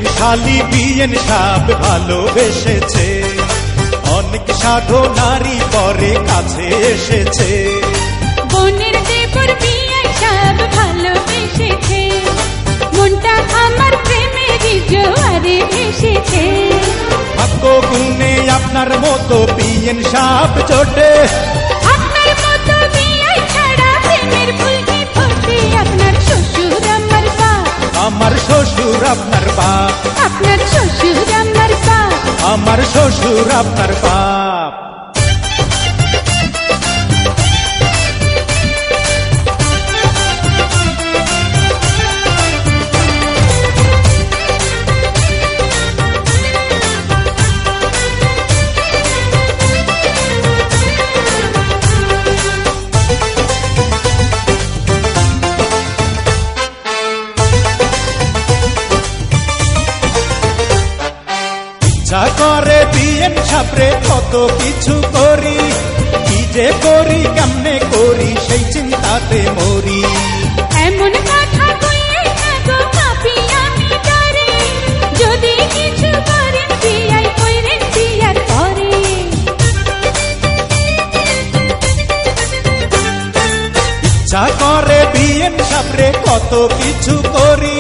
ভাইয়ের শালি বিয়েন সাপ ভালোবেসেছে, অনেক সাধনারই পরে কাছে এসেছে। বোনের দেবর বিয়ে সব ভালোবেসেছে, মনটা আমার প্রেমেরই জোয়ারে ভেসেছে। ভাগ্য গুণে আপনার মতো বিয়েন সাপ জোটে, আপনার মতো বিয়ে ছাড়া প্রেমের ফুল কি ফোটে। আপনার শ্বশুর আমার বাপ, আমার শ্বশুর আপনার বাপ, আপনার শ্বশুর আমার বাপ। আমার শ্বশুর আপনার বাপ। ইচ্ছা করে বিয়েন সাপরে কত কিছু করি, কি যে করি কেমনে করি সেই চিন্তাতে মরি। এমন কথা কইয়ে থাকো পাপি আমি ডরে, যদি কিছু করেন বিয়াই কইরেন বিয়ার পরে। ইচ্ছা করে বিয়েন সাপরে কত কিছু করি,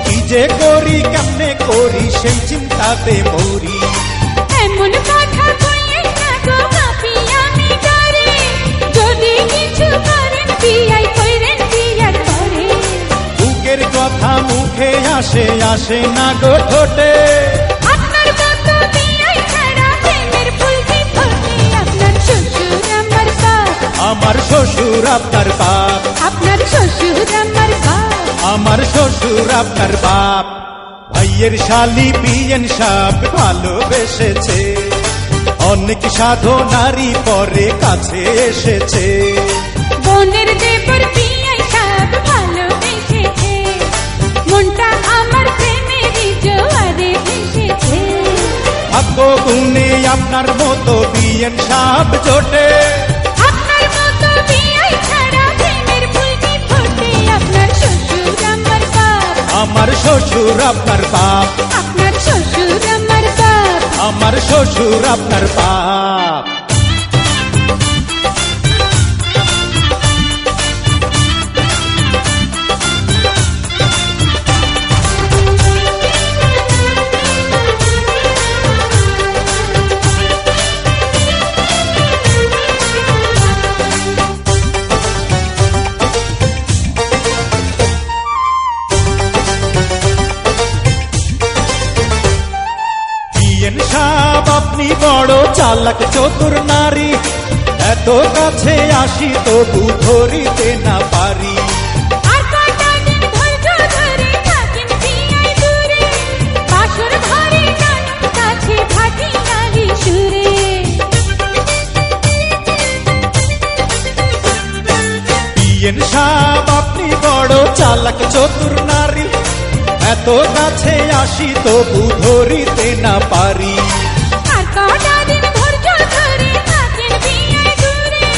কি যে করি কেমনে করি সেই চিন্তাতে মরি। এমন কথা কইয়ে থাকো পাপি আমি ডরে, যদি কিছু করেন বিয়াই কইরেন বিয়ার পরে। বুকের কথা মুখে আসে আসে না গো ঠোঁটে, আপনার মতো বিয়াই ছাড়া প্রেমের ফুল কি ফোটে। আপনার শ্বশুর আমার বাপ, আমার শ্বশুর আপনার বাপ, আপনার শ্বশুর আমার বাপ। আমার শ্বশুর আপনার বাপ। ভাইয়ের শালি বিয়েন সাপ ভালোবেসেছে, অনেক সাধনারই পরে কাছে এসেছে। বোনের দেবর বিয়ে সব ভালোবেসেছে, মনটা আমার প্রেমেরই জোয়ারে ভেসেছে। ভাগ্য গুণে আপনার মতো বিয়েন সাপ জোটে, আপনার মতো বিয়ে ছাড়া প্রেমের ফুল কি ফোটে। আপনার শ্বশুর আমার বাপ, আমার শ্বশুর আপনার বাপ, আপনার শ্বশুর আমার বাপ। আমার শ্বশুর আপনার বাপ। বিয়েন সাপ আপনি বড় চালাক চতুর নারী, এত কাছে আসি তবু ধরিতে না পারি। আর কটা দিন ধৈর্য ধরে থাকেন বিয়াই দূরে, বাসর ঘরে নানুর কাছে ভাটি নারী সুরে। বিয়েন সাপ আপনি বড় চালাক চতুর নারী, এত কাছে আসি তবু ধরিতে না পারি। আর কটা দিন ধৈর্য ধরে থাকেন বিয়াই দূরে,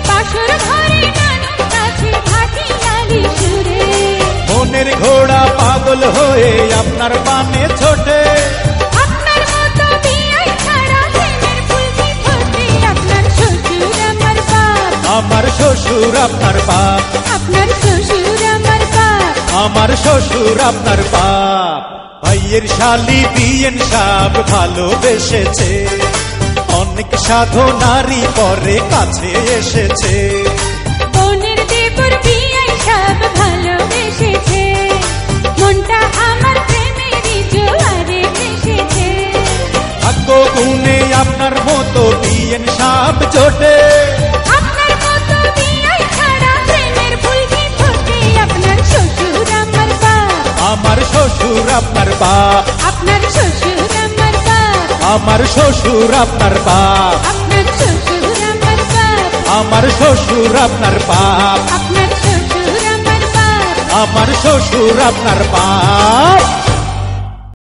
বাসর ঘরে নানুর কাছে ভাটি নারী সুরে। মনের ঘোড়া পাগল হয়ে আপনার পানে ছোটে, আপনার মতো বিয়াই ছাড়া প্রেমের ফুল কি ফোটে। আপনার শ্বশুর আমার বাপ, আমার শ্বশুর আপনার বাপ, আপনার শ্বশুর আমার বাপ। আমার শ্বশুর আপনার বাপ। ভাইয়ের শালি বিয়েন সাপ ভালোবেসেছে, অনেক সাধনারই পরে কাছে এসেছে। বোনের দেবর বিয়ে সব ভালোবেসেছে, মনটা আমার প্রেমেরই জোয়ারে ভেসেছে। ভাগ্য গুণে আপনার মতো বিয়েন সাপ জোটে, আপনার মতো বিয়ে ছাড়া প্রেমের ফুল কি ফোটে। আপনার শ্বশুর আমার বাপ, আমার শ্বশুর আপনার বাপ, আপনার শ্বশুর আমার বাপ। আমার শ্বশুর আপনার বাপ, আপনার শ্বশুর আমার বাপ, আমার শ্বশুর আপনার বাপ, আপনার শ্বশুর আমার বাপ। আমার শ্বশুর আপনার বাপ।